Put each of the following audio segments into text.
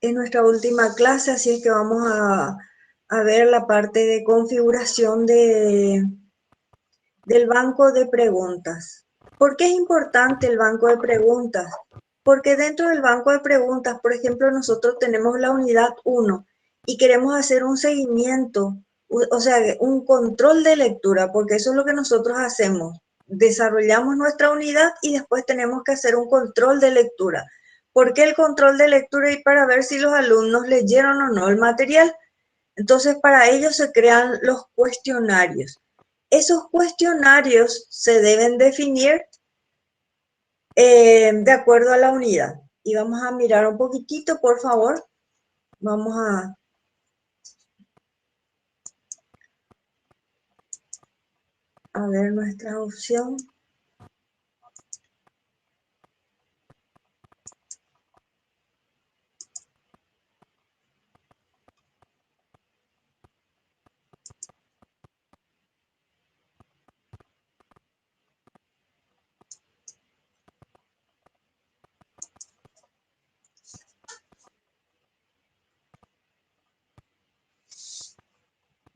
es nuestra última clase, así es que vamos a ver la parte de configuración del banco de preguntas. ¿Por qué es importante el banco de preguntas? Porque dentro del banco de preguntas, por ejemplo, nosotros tenemos la unidad 1 y queremos hacer un seguimiento, o sea, un control de lectura, porque eso es lo que nosotros hacemos. Desarrollamos nuestra unidad y después tenemos que hacer un control de lectura. ¿Por qué el control de lectura? Y para ver si los alumnos leyeron o no el material. Entonces, para ello se crean los cuestionarios. Esos cuestionarios se deben definir de acuerdo a la unidad. Y vamos a mirar un poquitito, por favor. Vamos a ver nuestra opción.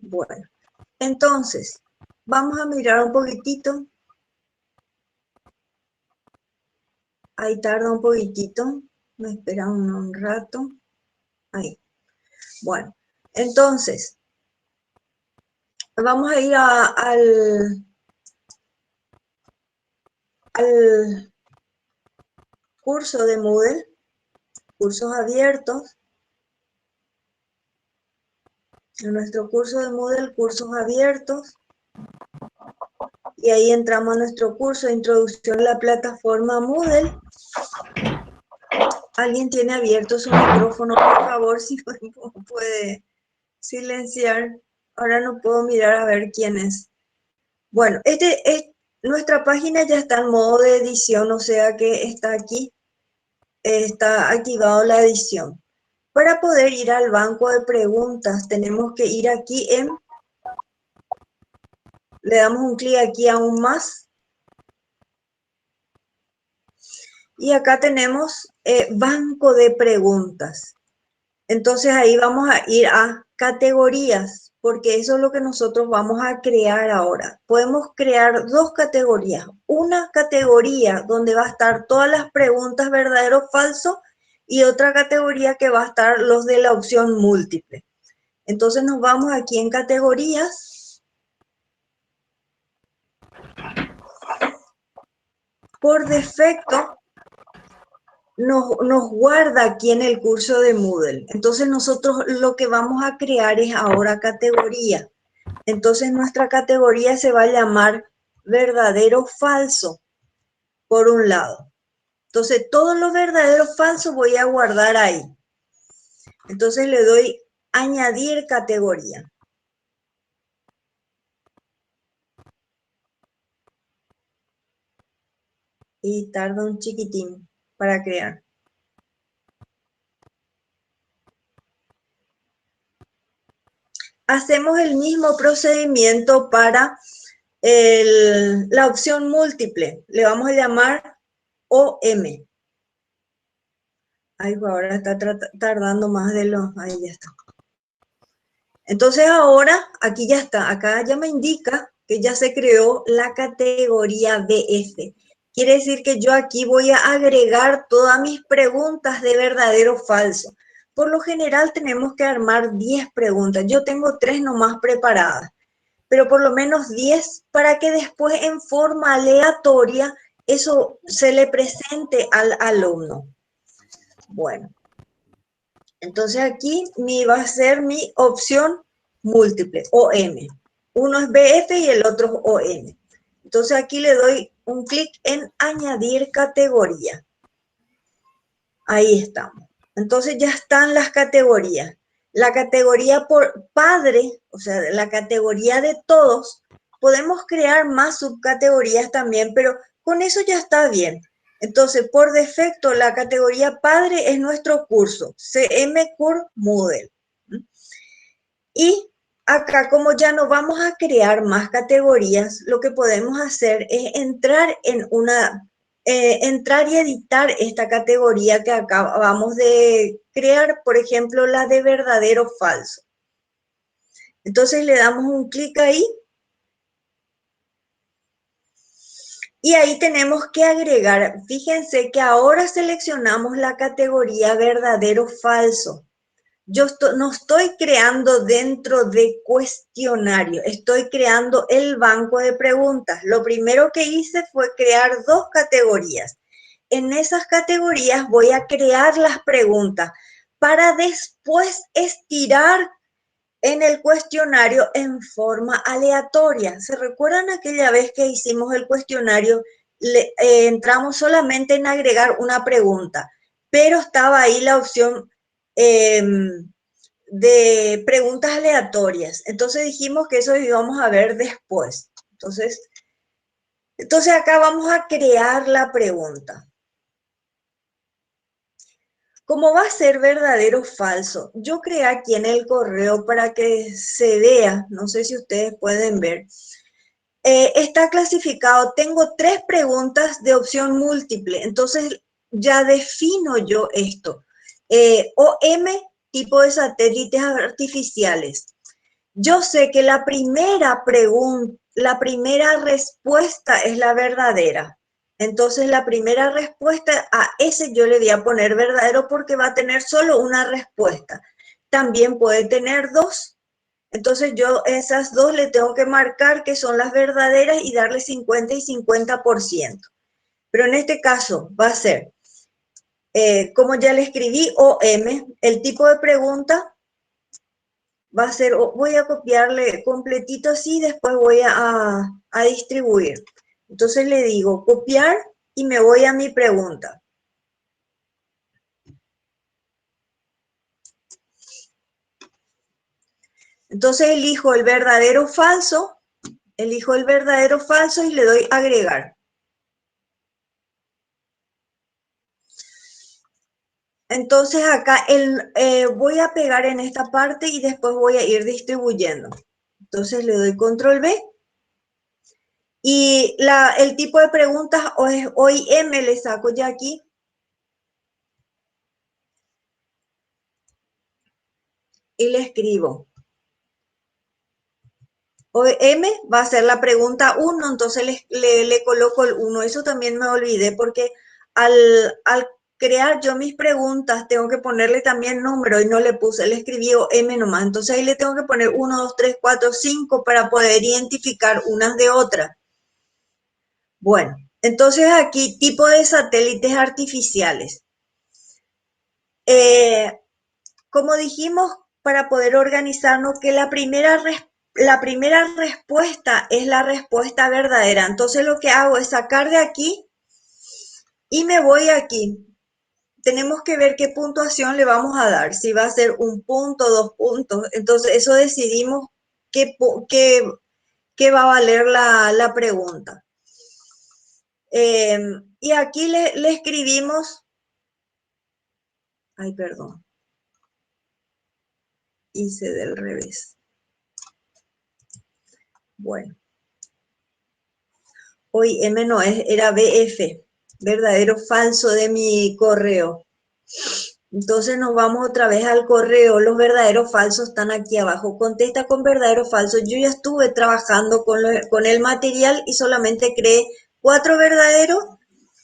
Bueno, entonces, vamos a mirar un poquitito. Ahí tarda un poquitito. Me espera un rato. Ahí. Bueno, entonces, vamos a ir al curso de Moodle, cursos abiertos. En nuestro curso de Moodle, cursos abiertos. Y ahí entramos a nuestro curso de introducción a la plataforma Moodle. ¿Alguien tiene abierto su micrófono, por favor? Si puede silenciar. Ahora no puedo mirar a ver quién es. Bueno, nuestra página ya está en modo de edición, o sea que está aquí, está activado la edición. Para poder ir al banco de preguntas, tenemos que ir aquí le damos un clic aquí aún más. Y acá tenemos banco de preguntas. Entonces ahí vamos a ir a categorías, porque eso es lo que nosotros vamos a crear ahora. Podemos crear dos categorías. Una categoría donde va a estar todas las preguntas verdadero o falso y otra categoría que va a estar los de la opción múltiple. Entonces nos vamos aquí en categorías. Por defecto nos guarda aquí en el curso de Moodle. Entonces nosotros lo que vamos a crear es ahora categoría. Entonces nuestra categoría se va a llamar verdadero o falso, por un lado. Entonces todo lo verdadero o falso voy a guardar ahí. Entonces le doy añadir categoría. Y tarda un chiquitín para crear. Hacemos el mismo procedimiento para la opción múltiple. Le vamos a llamar OM. Ay, ahora está tardando más de lo... Ahí ya está. Entonces ahora, aquí ya está. Acá ya me indica que ya se creó la categoría BF. Quiere decir que yo aquí voy a agregar todas mis preguntas de verdadero o falso. Por lo general tenemos que armar 10 preguntas. Yo tengo 3 nomás preparadas, pero por lo menos 10 para que después en forma aleatoria eso se le presente al alumno. Bueno, entonces aquí va a ser mi opción múltiple, OM. Uno es BF y el otro es OM. Entonces aquí le doy un clic en añadir categoría. Ahí estamos. Entonces ya están las categorías. La categoría por padre, o sea, la categoría de todos, podemos crear más subcategorías también, pero con eso ya está bien. Entonces, por defecto, la categoría padre es nuestro curso, CM Cur Moodle. Y acá, como ya no vamos a crear más categorías, lo que podemos hacer es entrar en una entrar y editar esta categoría que acabamos de crear, por ejemplo, la de verdadero o falso. Entonces le damos un clic ahí y ahí tenemos que agregar, fíjense que ahora seleccionamos la categoría verdadero o falso. Yo no estoy creando dentro de cuestionario, estoy creando el banco de preguntas. Lo primero que hice fue crear dos categorías. En esas categorías voy a crear las preguntas para después estirar en el cuestionario en forma aleatoria. ¿Se recuerdan aquella vez que hicimos el cuestionario? Entramos solamente en agregar una pregunta, pero estaba ahí la opción de preguntas aleatorias. Entonces dijimos que eso íbamos a ver después. Entonces acá vamos a crear la pregunta. ¿Cómo va a ser verdadero o falso? Yo creé aquí en el correo para que se vea, no sé si ustedes pueden ver. Está clasificado, tengo 3 preguntas de opción múltiple, entonces ya defino yo esto. OM, tipo de satélites artificiales. Yo sé que la primera pregunta, la primera respuesta es la verdadera. Entonces la primera respuesta a ese yo le voy a poner verdadero porque va a tener solo una respuesta. También puede tener 2. Entonces yo esas 2 le tengo que marcar que son las verdaderas y darle 50 y 50%. Pero en este caso va a ser, como ya le escribí, OM, el tipo de pregunta va a ser, voy a copiarle completito así, después voy a distribuir. Entonces le digo copiar y me voy a mi pregunta. Entonces elijo el verdadero o falso, elijo el verdadero o falso y le doy agregar. Entonces acá voy a pegar en esta parte y después voy a ir distribuyendo. Entonces le doy control B. Y el tipo de preguntas o es OIM, le saco ya aquí. Y le escribo. OM va a ser la pregunta 1, entonces le coloco el 1. Eso también me olvidé porque al crear yo mis preguntas tengo que ponerle también número y no le puse, le escribí OM nomás. Entonces ahí le tengo que poner 1, 2, 3, 4, 5 para poder identificar unas de otras. Bueno, entonces aquí tipo de satélites artificiales. Como dijimos, para poder organizarnos, que la primera respuesta es la respuesta verdadera. Entonces lo que hago es sacar de aquí y me voy aquí. Tenemos que ver qué puntuación le vamos a dar, si va a ser 1 punto, 2 puntos. Entonces eso decidimos qué va a valer la pregunta. Y aquí le escribimos, ay, perdón, hice del revés. Bueno, hoy M no es, era BF, verdadero falso de mi correo. Entonces nos vamos otra vez al correo, los verdaderos falsos están aquí abajo, contesta con verdadero falso. Yo ya estuve trabajando con el material y solamente creé 4 verdaderos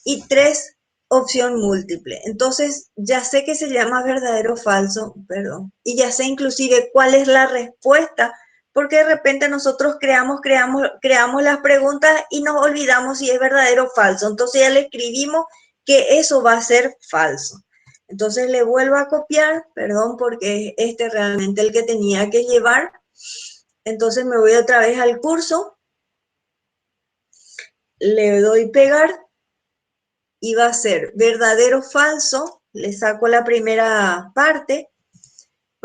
y 3 opción múltiple. Entonces ya sé que se llama verdadero falso, perdón, y ya sé inclusive cuál es la respuesta, porque de repente nosotros creamos las preguntas y nos olvidamos si es verdadero o falso. Entonces ya le escribimos que eso va a ser falso. Entonces le vuelvo a copiar, perdón, porque este es realmente el que tenía que llevar. Entonces me voy otra vez al curso, le doy pegar y va a ser verdadero o falso, le saco la primera parte,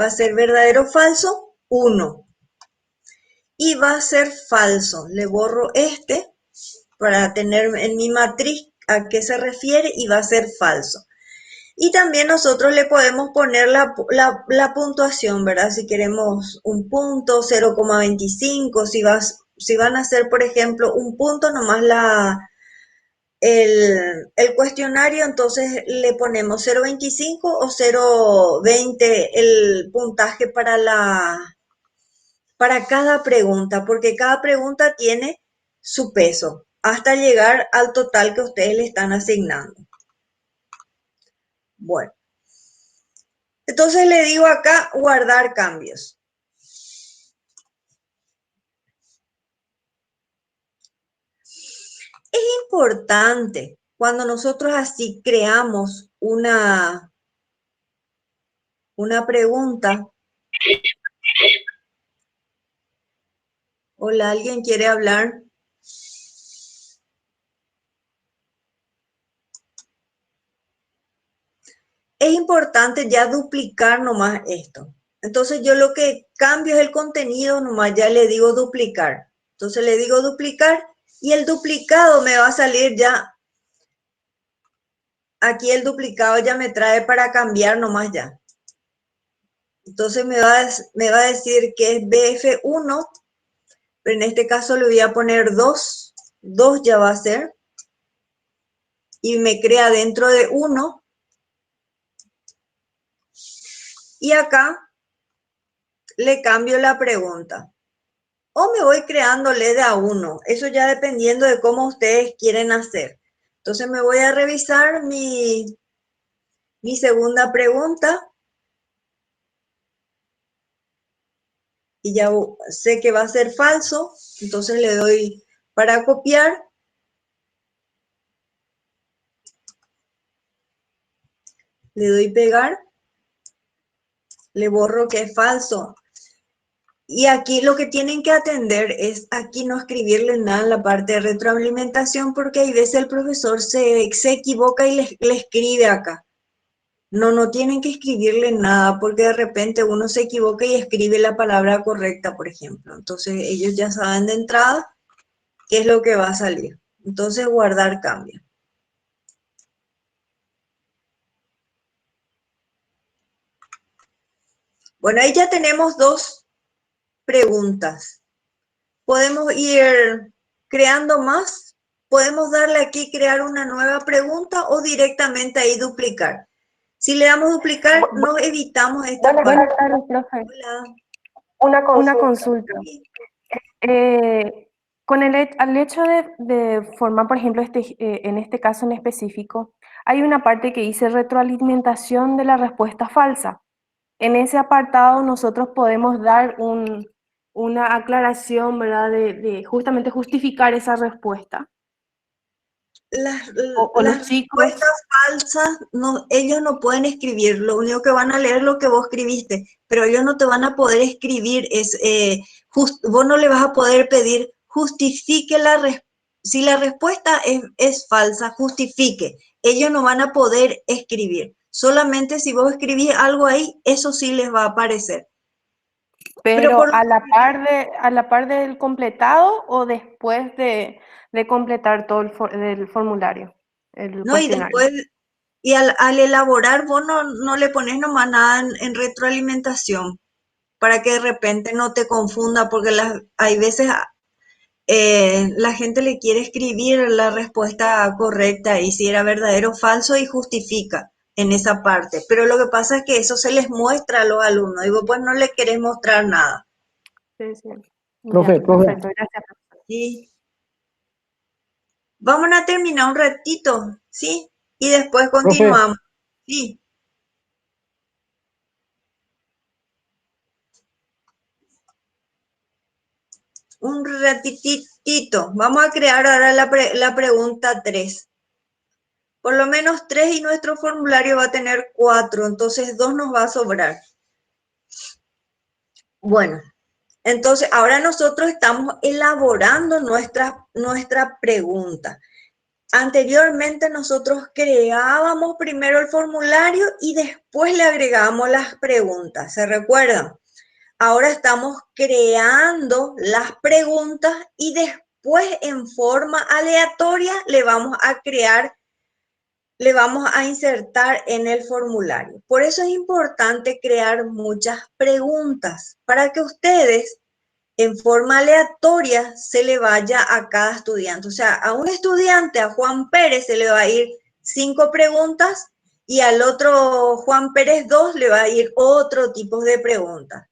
va a ser verdadero o falso, 1. Y va a ser falso, le borro este para tener en mi matriz a qué se refiere y va a ser falso. Y también nosotros le podemos poner la puntuación, ¿verdad? Si queremos 1 punto, 0,25, si van a ser, por ejemplo, 1 punto, nomás el cuestionario, entonces le ponemos 0,25 o 0,20 el puntaje para cada pregunta, porque cada pregunta tiene su peso hasta llegar al total que ustedes le están asignando. Bueno, entonces le digo acá guardar cambios. Es importante cuando nosotros así creamos una pregunta. Hola, ¿alguien quiere hablar? Es importante ya duplicar nomás esto. Entonces yo lo que cambio es el contenido, nomás ya le digo duplicar. Entonces le digo duplicar y el duplicado me va a salir ya. Aquí el duplicado ya me trae para cambiar nomás ya. Entonces me va a decir que es BF1, pero en este caso le voy a poner 2. 2 ya va a ser. Y me crea dentro de 1. Y acá le cambio la pregunta. O me voy creándole de a uno. Eso ya dependiendo de cómo ustedes quieren hacer. Entonces me voy a revisar mi segunda pregunta. Y ya sé que va a ser falso. Entonces le doy para copiar. Le doy pegar. Le borro que es falso. Y aquí lo que tienen que atender es aquí no escribirle nada en la parte de retroalimentación porque hay veces el profesor se equivoca y le escribe acá. No tienen que escribirle nada porque de repente uno se equivoca y escribe la palabra correcta, por ejemplo. Entonces ellos ya saben de entrada qué es lo que va a salir. Entonces guardar cambio. Bueno, ahí ya tenemos 2 preguntas. Podemos ir creando más. Podemos darle aquí crear una nueva pregunta o directamente ahí duplicar. Si le damos duplicar, nos evitamos esta parte. Buenas tardes, profe. Hola. Una consulta. Sí. Con al hecho de formar, por ejemplo, en este caso en específico, hay una parte que dice retroalimentación de la respuesta falsa. En ese apartado nosotros podemos dar una aclaración, ¿verdad? De justamente justificar esa respuesta. Las, O las los chicos, respuestas falsas, ellos no pueden escribir, lo único que van a leer es lo que vos escribiste, pero ellos no te van a poder escribir, vos no le vas a poder pedir justifique si la respuesta es falsa, justifique, ellos no van a poder escribir, solamente si vos escribís algo ahí, eso sí les va a aparecer. Pero pero por a la par del completado o después de completar todo el formulario, el no, y cuestionario. después, y al elaborar, vos no le pones nomás nada en retroalimentación para que de repente no te confunda, porque hay veces la gente le quiere escribir la respuesta correcta y si era verdadero o falso y justifica en esa parte. Pero lo que pasa es que eso se les muestra a los alumnos y vos pues no le querés mostrar nada. Sí, sí. Ya, Profe, perfecto, gracias. ¿Sí? Vamos a terminar un ratito, ¿sí? Y después profe, continuamos. Sí. Un ratitito. Vamos a crear ahora la pregunta 3. Por lo menos 3 y nuestro formulario va a tener 4, entonces 2 nos va a sobrar. Bueno, entonces ahora nosotros estamos elaborando nuestra pregunta. Anteriormente nosotros creábamos primero el formulario y después le agregábamos las preguntas, ¿se recuerdan? Ahora estamos creando las preguntas y después en forma aleatoria le vamos a insertar en el formulario. Por eso es importante crear muchas preguntas para que ustedes, en forma aleatoria se le vaya a cada estudiante. O sea, a un estudiante, a Juan Pérez, se le va a ir 5 preguntas y al otro Juan Pérez 2 le va a ir otro tipo de preguntas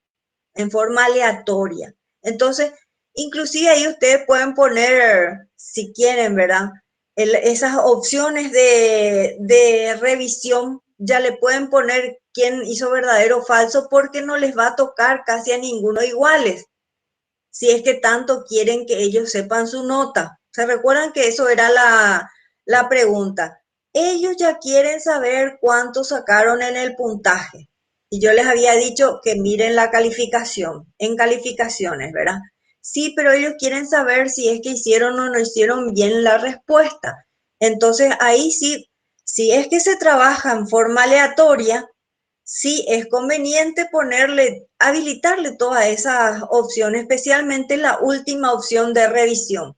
en forma aleatoria. Entonces, inclusive ahí ustedes pueden poner, si quieren, ¿verdad? Esas opciones de revisión, ya le pueden poner quién hizo verdadero o falso porque no les va a tocar casi a ninguno iguales, si es que tanto quieren que ellos sepan su nota. ¿Se recuerdan que eso era la pregunta? Ellos ya quieren saber cuánto sacaron en el puntaje. Y yo les había dicho que miren la calificación, en calificaciones, ¿verdad? Sí, pero ellos quieren saber si es que hicieron o no hicieron bien la respuesta. Entonces ahí sí, si es que se trabaja en forma aleatoria, sí es conveniente ponerle, habilitarle todas esas opciones, especialmente la última opción de revisión,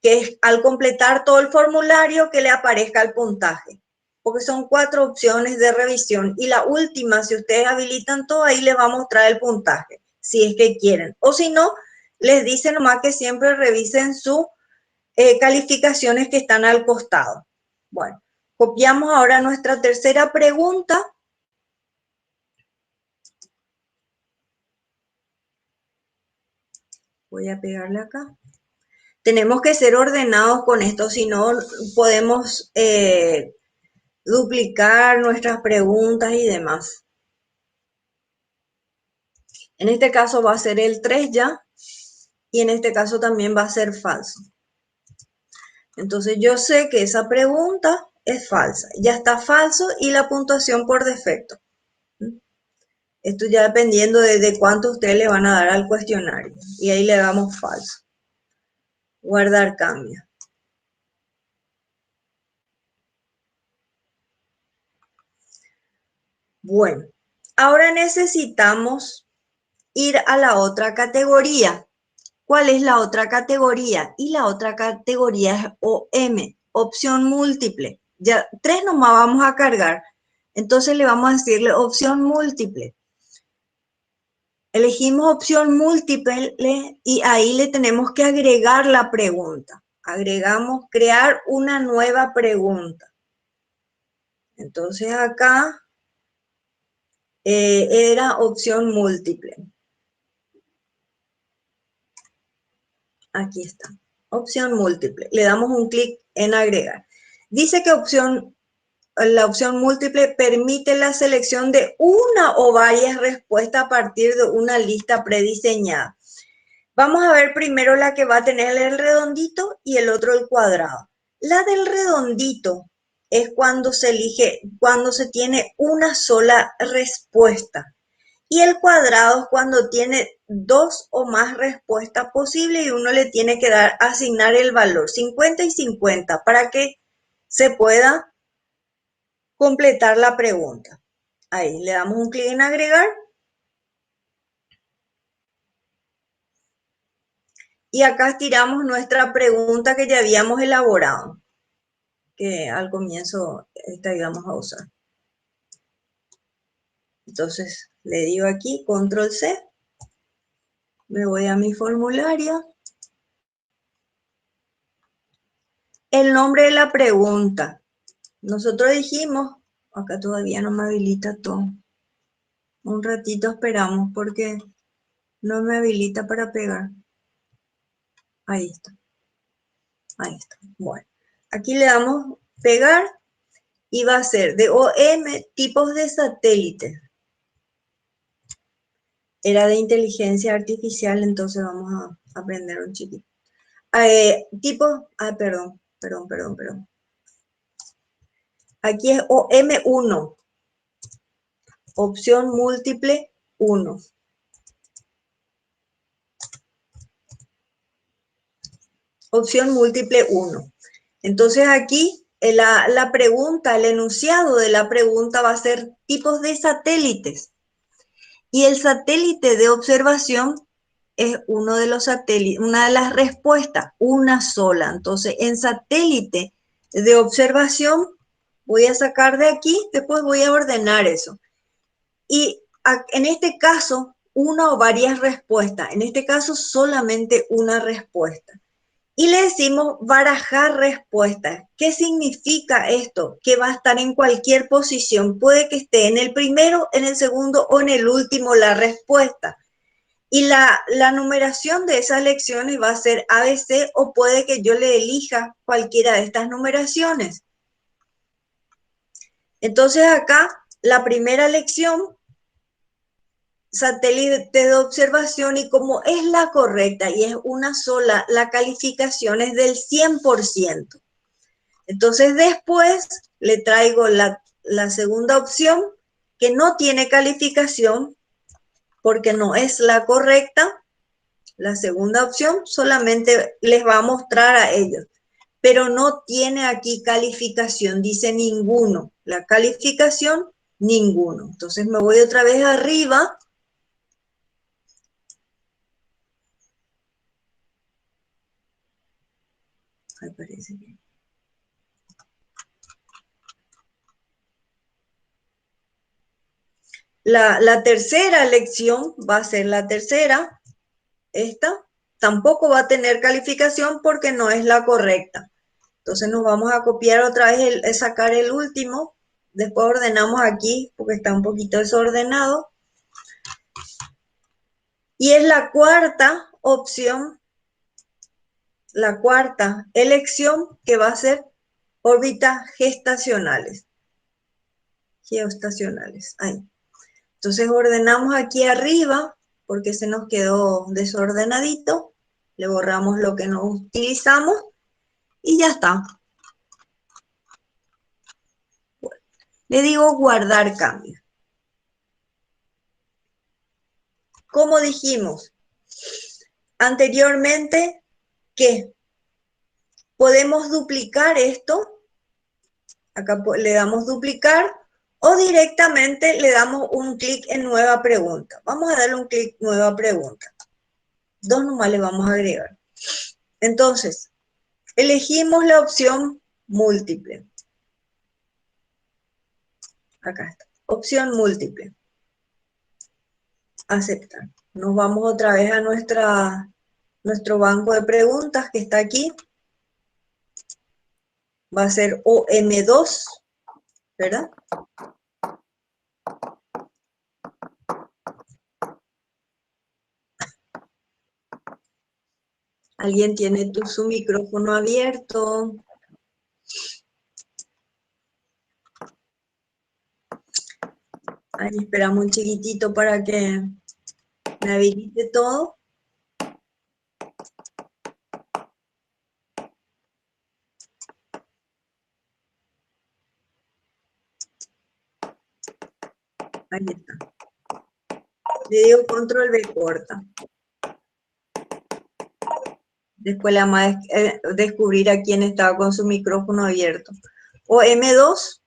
que es al completar todo el formulario que le aparezca el puntaje, porque son 4 opciones de revisión y la última, si ustedes habilitan todo, ahí les va a mostrar el puntaje, si es que quieren, o si no, les dice nomás que siempre revisen sus calificaciones que están al costado. Bueno, copiamos ahora nuestra tercera pregunta. Voy a pegarle acá. Tenemos que ser ordenados con esto, si no podemos duplicar nuestras preguntas y demás. En este caso va a ser el 3 ya, y en este caso también va a ser falso. Entonces yo sé que esa pregunta es falsa, ya está falso y la puntuación por defecto. Esto ya dependiendo de cuánto ustedes le van a dar al cuestionario, y ahí le damos falso. Guardar cambio. Bueno, ahora necesitamos ir a la otra categoría. ¿Cuál es la otra categoría? Y la otra categoría es OM, opción múltiple. Ya 3 nomás vamos a cargar. Entonces le vamos a decirle opción múltiple. Elegimos opción múltiple y ahí le tenemos que agregar la pregunta. Agregamos crear una nueva pregunta. Entonces acá era opción múltiple. Aquí está, opción múltiple. Le damos un clic en agregar. Dice que la opción múltiple permite la selección de una o varias respuestas a partir de una lista prediseñada. Vamos a ver primero la que va a tener el redondito y el otro el cuadrado. La del redondito es cuando se elige, cuando se tiene una sola respuesta. Y el cuadrado es cuando tiene 2 o más respuestas posibles y uno le tiene que asignar el valor 50 y 50 para que se pueda completar la pregunta. Ahí le damos un clic en agregar. Y acá estiramos nuestra pregunta que ya habíamos elaborado, que al comienzo esta íbamos a usar. Entonces le digo aquí, control C, me voy a mi formulario. El nombre de la pregunta. Nosotros dijimos, acá todavía no me habilita todo. Un ratito esperamos porque no me habilita para pegar. Ahí está. Ahí está. Bueno, aquí le damos pegar y va a ser de OM tipos de satélites. Era de inteligencia artificial, entonces vamos a aprender un chiquito. Perdón. Aquí es OM1, opción múltiple 1. Opción múltiple 1. Entonces aquí la pregunta, el enunciado de la pregunta va a ser tipos de satélites. Y el satélite de observación es uno de los satélites, una de las respuestas, una sola. Entonces, en satélite de observación, voy a sacar de aquí, después voy a ordenar eso. Y en este caso, una o varias respuestas. En este caso, solamente una respuesta. Y le decimos barajar respuestas. ¿Qué significa esto? Que va a estar en cualquier posición. Puede que esté en el primero, en el segundo o en el último la respuesta. Y la numeración de esas lecciones va a ser ABC o puede que yo le elija cualquiera de estas numeraciones. Entonces acá, la primera lección, satélite de observación, y como es la correcta y es una sola, la calificación es del 100%. Entonces después le traigo la segunda opción, que no tiene calificación porque no es la correcta. La segunda opción solamente les va a mostrar a ellos, pero no tiene aquí calificación, dice ninguno. La calificación, ninguno. Entonces me voy otra vez arriba. Ahí parece bien. La tercera lección va a ser la tercera. Esta tampoco va a tener calificación porque no es la correcta. Entonces nos vamos a copiar otra vez, sacar el último. Después ordenamos aquí porque está un poquito desordenado. Y es la cuarta opción, la cuarta elección, que va a ser órbitas gestacionales. Geoestacionales. Ahí. Entonces ordenamos aquí arriba porque se nos quedó desordenadito. Le borramos lo que no utilizamos y ya está. Bueno, le digo guardar cambio. Como dijimos anteriormente, que podemos duplicar esto. Acá le damos duplicar o directamente le damos un clic en nueva pregunta. Vamos a darle un clic nueva pregunta. Dos nomás le vamos a agregar. Entonces, elegimos la opción múltiple. Acá está. Opción múltiple. Aceptar. Nos vamos otra vez a nuestro banco de preguntas que está aquí. Va a ser OM2, ¿verdad? ¿Alguien tiene su micrófono abierto? Ahí esperamos un chiquitito para que me habilite todo. Ahí está. Le digo control B corta. Después le vamos a descubrir a quién estaba con su micrófono abierto. O M2.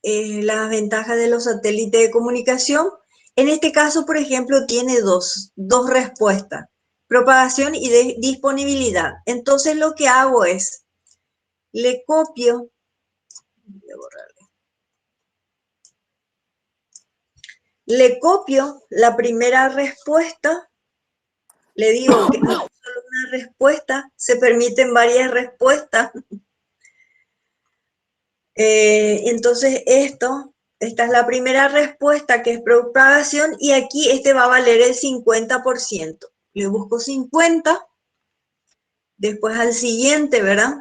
Las ventajas de los satélites de comunicación. En este caso, por ejemplo, tiene dos respuestas. Propagación y disponibilidad. Entonces lo que hago es, le copio. Voy a borrarle. Le copio la primera respuesta. Le digo que no es solo una respuesta, se permiten varias respuestas. Entonces esta es la primera respuesta, que es propagación, y aquí va a valer el 50%. Le busco 50, después al siguiente, ¿verdad?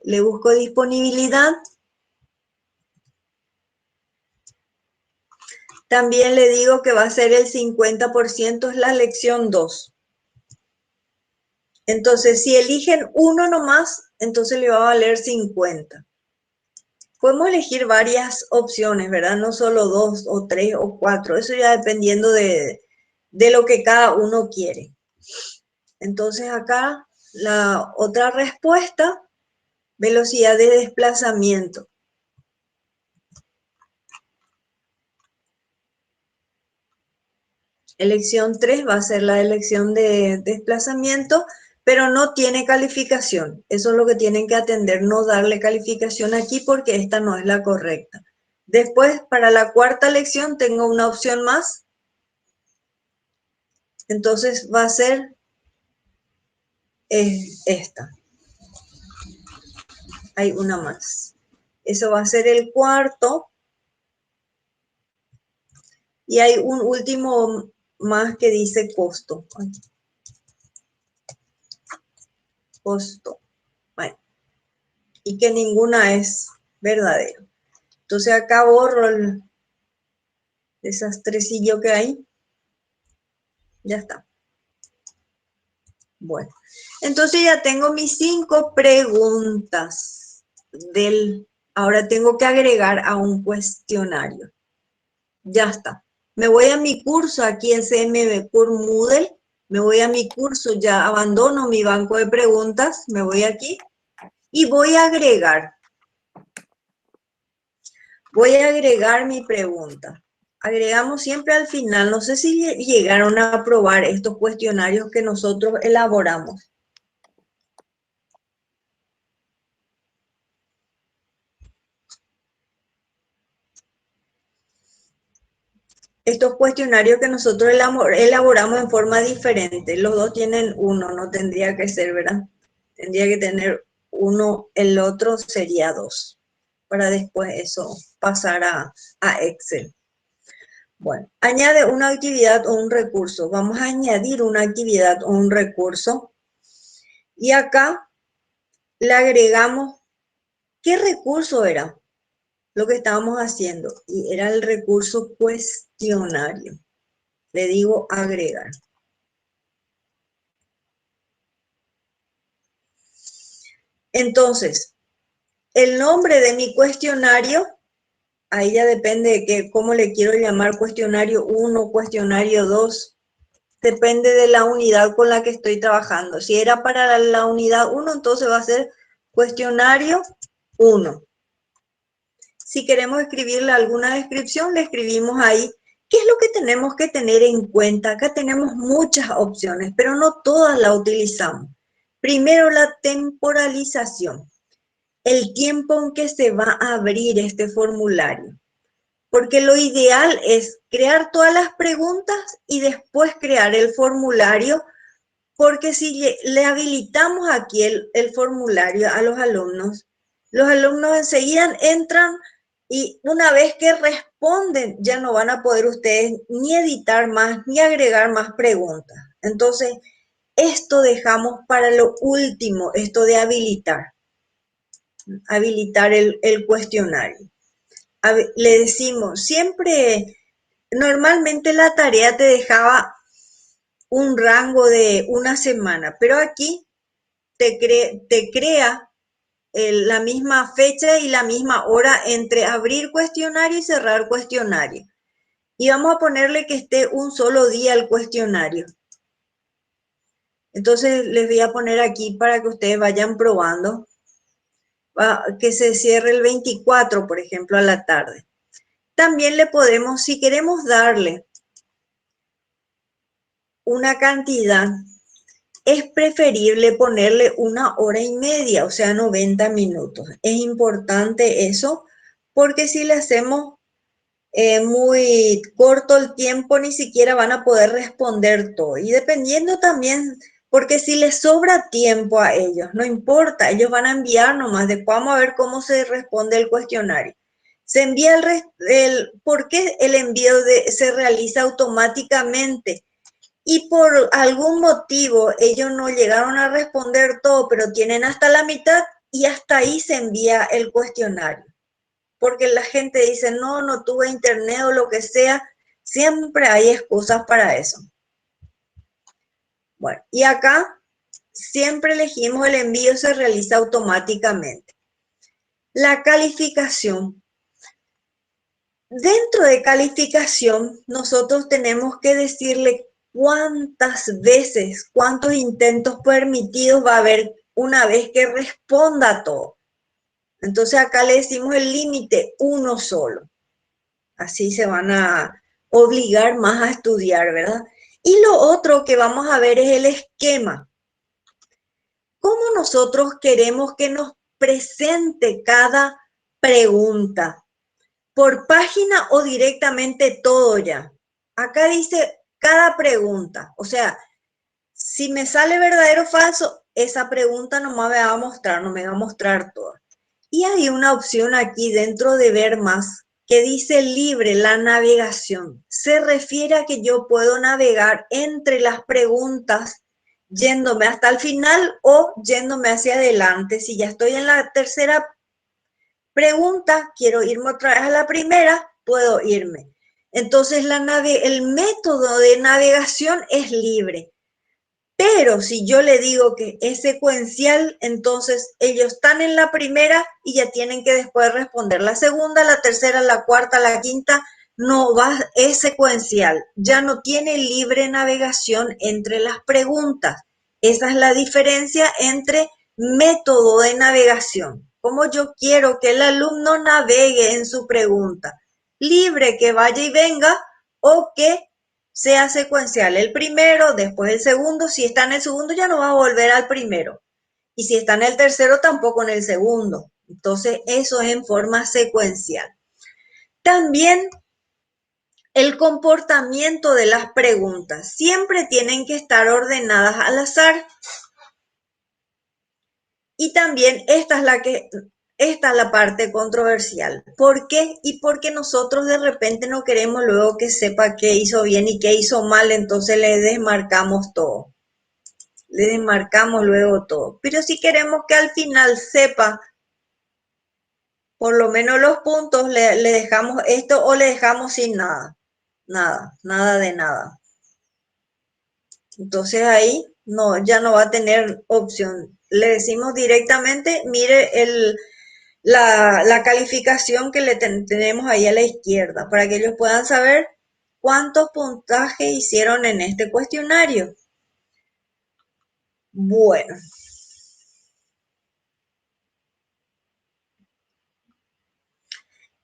Le busco disponibilidad. También le digo que va a ser el 50%, es la lección 2. Entonces, si eligen uno nomás, entonces le va a valer 50. Podemos elegir varias opciones, ¿verdad? No solo 2 o 3 o 4. Eso ya dependiendo de lo que cada uno quiere. Entonces acá la otra respuesta, velocidad de desplazamiento. Elección 3 va a ser la elección de desplazamiento, pero no tiene calificación. Eso es lo que tienen que atender, no darle calificación aquí porque esta no es la correcta. Después, para la cuarta lección, tengo una opción más. Entonces va a ser esta. Hay una más. Eso va a ser el cuarto. Y hay un último más que dice costo. Costo. Bueno. Y que ninguna es verdadera. Entonces acá borro el desastrecillo que hay. Ya está. Bueno, entonces ya tengo mis 5 preguntas ahora tengo que agregar a un cuestionario. Ya está. Me voy a mi curso aquí, SMB Cur Moodle. Me voy a mi curso, ya abandono mi banco de preguntas. Me voy aquí y voy a agregar. Voy a agregar mi pregunta. Agregamos siempre al final. No sé si llegaron a aprobar estos cuestionarios que nosotros elaboramos. Estos cuestionarios que nosotros elaboramos en forma diferente. Los dos tienen uno, no tendría que ser, ¿verdad? Tendría que tener uno, el otro sería 2. Para después eso pasar a Excel. Bueno, añade una actividad o un recurso. Vamos a añadir una actividad o un recurso. Y acá le agregamos, ¿qué recurso era? Lo que estábamos haciendo. Y era el recurso cuestionario. Le digo agregar. Entonces, el nombre de mi cuestionario, ahí ya depende de cómo le quiero llamar, cuestionario 1, cuestionario 2, depende de la unidad con la que estoy trabajando. Si era para la unidad 1, entonces va a ser cuestionario 1. Si queremos escribirle alguna descripción, le escribimos ahí. ¿Qué es lo que tenemos que tener en cuenta? Acá tenemos muchas opciones, pero no todas las utilizamos. Primero, la temporalización. El tiempo en que se va a abrir este formulario. Porque lo ideal es crear todas las preguntas y después crear el formulario, porque si le habilitamos aquí el formulario a los alumnos enseguida entran y una vez que responden ya no van a poder ustedes ni editar más ni agregar más preguntas. Entonces, esto dejamos para lo último, esto de habilitar el cuestionario. Le decimos, siempre, normalmente la tarea te dejaba un rango de una semana, pero aquí te crea la misma fecha y la misma hora entre abrir cuestionario y cerrar cuestionario. Y vamos a ponerle que esté un solo día el cuestionario. Entonces les voy a poner aquí para que ustedes vayan probando. Que se cierre el 24, por ejemplo, a la tarde. También le podemos, si queremos darle una cantidad, es preferible ponerle 1 hora y media, o sea, 90 minutos. Es importante eso, porque si le hacemos muy corto el tiempo, ni siquiera van a poder responder todo. Y dependiendo también, porque si les sobra tiempo a ellos, no importa, ellos van a enviar nomás, después vamos a ver cómo se responde el cuestionario. Se envía ¿por qué el envío se realiza automáticamente? Y por algún motivo ellos no llegaron a responder todo, pero tienen hasta la mitad y hasta ahí se envía el cuestionario. Porque la gente dice, no tuve internet o lo que sea, siempre hay excusas para eso. Bueno, y acá siempre elegimos el envío, se realiza automáticamente. La calificación. Dentro de calificación, nosotros tenemos que decirle cuántas veces, cuántos intentos permitidos va a haber una vez que responda todo. Entonces acá le decimos el límite, 1 solo. Así se van a obligar más a estudiar, ¿verdad? Y lo otro que vamos a ver es el esquema. ¿Cómo nosotros queremos que nos presente cada pregunta? por página o directamente todo ya. Acá dice cada pregunta, o sea, si me sale verdadero o falso, esa pregunta nomás me va a mostrar, no me va a mostrar toda. Y hay una opción aquí dentro de ver más que dice libre la navegación. Se refiere a que yo puedo navegar entre las preguntas yéndome hasta el final o yéndome hacia adelante. Si ya estoy en la tercera pregunta, quiero irme otra vez a la primera, puedo irme. Entonces el método de navegación es libre. Pero si yo le digo que es secuencial, entonces ellos están en la primera y ya tienen que después responder la segunda, la tercera, la cuarta, la quinta. No va, es secuencial. Ya no tiene libre navegación entre las preguntas. Esa es la diferencia entre método de navegación. Como yo quiero que el alumno navegue en su pregunta, libre que vaya y venga o que sea secuencial. El primero, después el segundo. Si está en el segundo ya no va a volver al primero. Y si está en el tercero tampoco en el segundo. Entonces eso es en forma secuencial. También el comportamiento de las preguntas. Siempre tienen que estar ordenadas al azar. Y también esta es la parte controversial. ¿Por qué? Y porque nosotros de repente no queremos luego que sepa qué hizo bien y qué hizo mal, entonces le desmarcamos todo. Le desmarcamos luego todo. Pero si queremos que al final sepa por lo menos los puntos, le dejamos esto o le dejamos sin nada. Nada de nada. Entonces ahí no, ya no va a tener opción. Le decimos directamente, mire la calificación que le tenemos ahí a la izquierda, para que ellos puedan saber cuántos puntajes hicieron en este cuestionario. Bueno.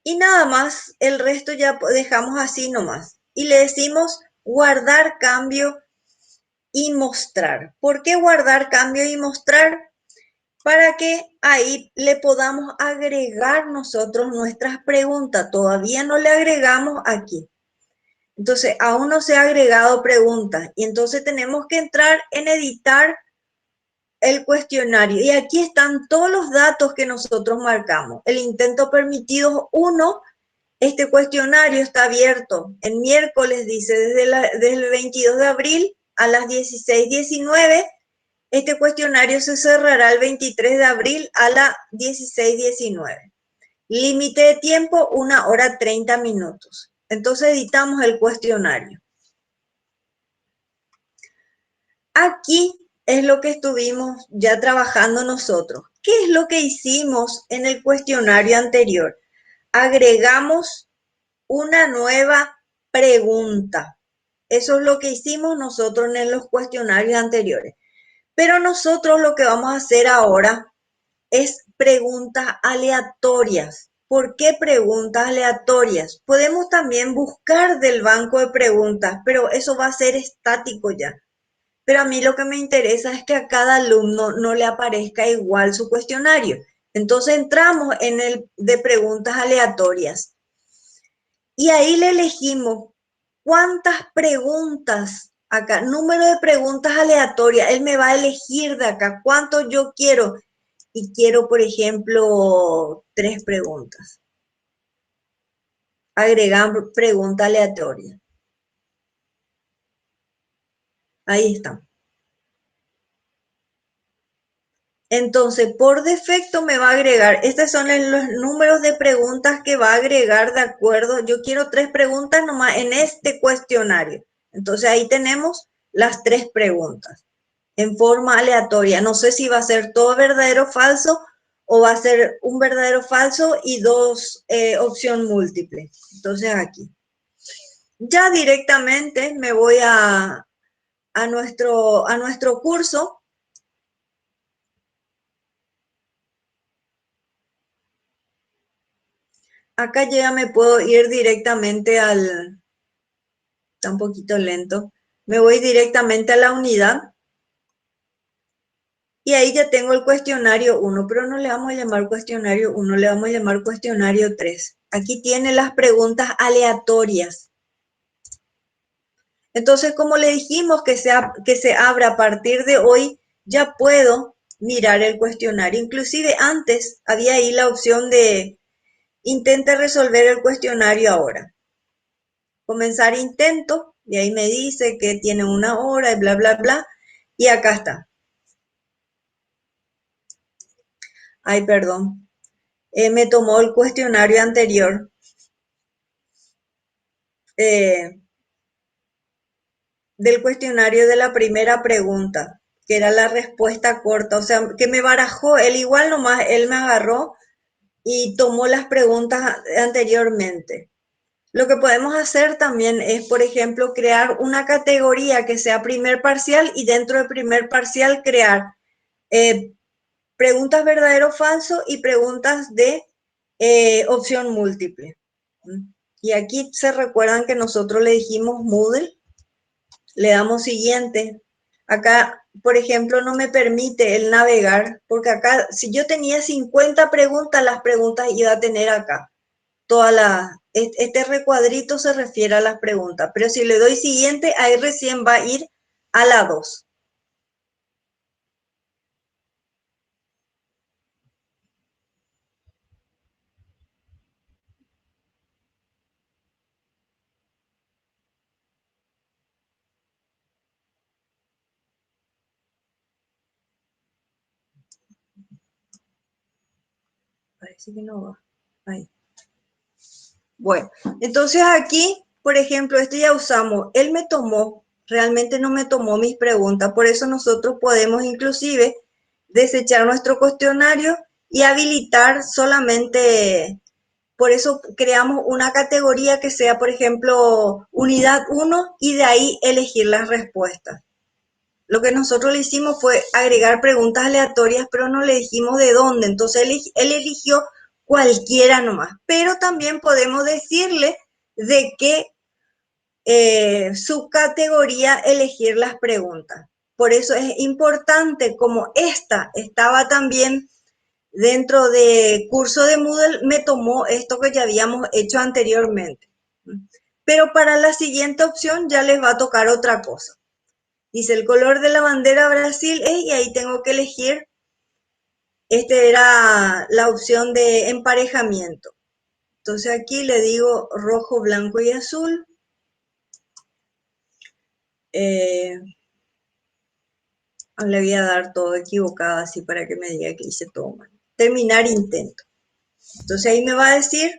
Y nada más, el resto ya dejamos así nomás. Y le decimos guardar cambio y mostrar. ¿Por qué guardar cambio y mostrar? Para que ahí le podamos agregar nosotros nuestras preguntas. Todavía no le agregamos aquí. Entonces, aún no se ha agregado preguntas. Y entonces tenemos que entrar en editar el cuestionario. Y aquí están todos los datos que nosotros marcamos. El intento permitido 1. Este cuestionario está abierto en miércoles, dice, desde el 22 de abril a las 16:19. Este cuestionario se cerrará el 23 de abril a las 16:19. Límite de tiempo, 1 hora 30 minutos. Entonces editamos el cuestionario. Aquí es lo que estuvimos ya trabajando nosotros. ¿Qué es lo que hicimos en el cuestionario anterior? Agregamos una nueva pregunta. Eso es lo que hicimos nosotros en los cuestionarios anteriores. Pero nosotros lo que vamos a hacer ahora es preguntas aleatorias. ¿Por qué preguntas aleatorias? Podemos también buscar del banco de preguntas, pero eso va a ser estático ya. Pero a mí lo que me interesa es que a cada alumno no le aparezca igual su cuestionario. Entonces entramos en el de preguntas aleatorias. Y ahí le elegimos cuántas preguntas acá, número de preguntas aleatorias. Él me va a elegir de acá cuánto yo quiero. Y quiero, por ejemplo, 3 preguntas. Agregar pregunta aleatoria. Ahí está. Entonces, por defecto me va a agregar, estos son los números de preguntas que va a agregar de acuerdo. Yo quiero 3 preguntas nomás en este cuestionario. Entonces ahí tenemos las 3 preguntas en forma aleatoria. No sé si va a ser todo verdadero o falso o va a ser un verdadero falso y 2 opción múltiple. Entonces aquí. Ya directamente me voy a nuestro curso. Acá ya me puedo ir directamente está un poquito lento, me voy directamente a la unidad y ahí ya tengo el cuestionario 1, pero no le vamos a llamar cuestionario 1, le vamos a llamar cuestionario 3. Aquí tiene las preguntas aleatorias. Entonces, como le dijimos que se abra a partir de hoy, ya puedo mirar el cuestionario. Inclusive antes había ahí la opción de intente resolver el cuestionario ahora. Comenzar intento, y ahí me dice que tiene 1 hora y bla, bla, bla. Y acá está. Ay, perdón. Me tomó el cuestionario anterior. Del cuestionario de la primera pregunta, que era la respuesta corta, o sea, que me barajó, él igual nomás, él me agarró y tomó las preguntas anteriormente. Lo que podemos hacer también es, por ejemplo, crear una categoría que sea primer parcial y dentro del primer parcial crear preguntas verdadero o falso y preguntas de opción múltiple. Y aquí se recuerdan que nosotros le dijimos Moodle, le damos siguiente. Acá, por ejemplo, no me permite el navegar, porque acá, si yo tenía 50 preguntas, las preguntas iba a tener acá. Este recuadrito se refiere a las preguntas, pero si le doy siguiente, ahí recién va a ir a la 2. Parece que no va. Ahí. Bueno, entonces aquí, por ejemplo, este ya usamos, él me tomó, realmente no me tomó mis preguntas, por eso nosotros podemos inclusive desechar nuestro cuestionario y habilitar solamente, por eso creamos una categoría que sea, por ejemplo, unidad 1 y de ahí elegir las respuestas. Lo que nosotros le hicimos fue agregar preguntas aleatorias, pero no le dijimos de dónde. Entonces él eligió cualquiera nomás. Pero también podemos decirle de qué subcategoría elegir las preguntas. Por eso es importante, como esta estaba también dentro de curso de Moodle, me tomó esto que ya habíamos hecho anteriormente. Pero para la siguiente opción ya les va a tocar otra cosa. Dice, el color de la bandera Brasil es, y ahí tengo que elegir, era la opción de emparejamiento. Entonces aquí le digo rojo, blanco y azul. Le voy a dar todo equivocado así para que me diga que hice todo mal. Terminar intento. Entonces ahí me va a decir,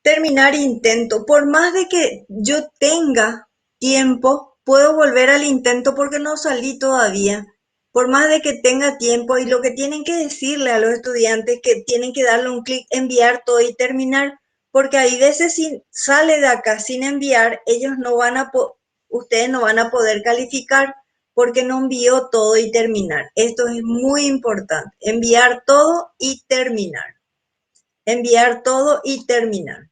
terminar intento. Por más de que yo tenga tiempo, puedo volver al intento porque no salí todavía. Por más de que tenga tiempo, y lo que tienen que decirle a los estudiantes que tienen que darle un clic, enviar todo y terminar, porque hay veces si sale de acá sin enviar, ellos no van a ustedes no van a poder calificar porque no envió todo y terminar. Esto es muy importante, enviar todo y terminar. Enviar todo y terminar.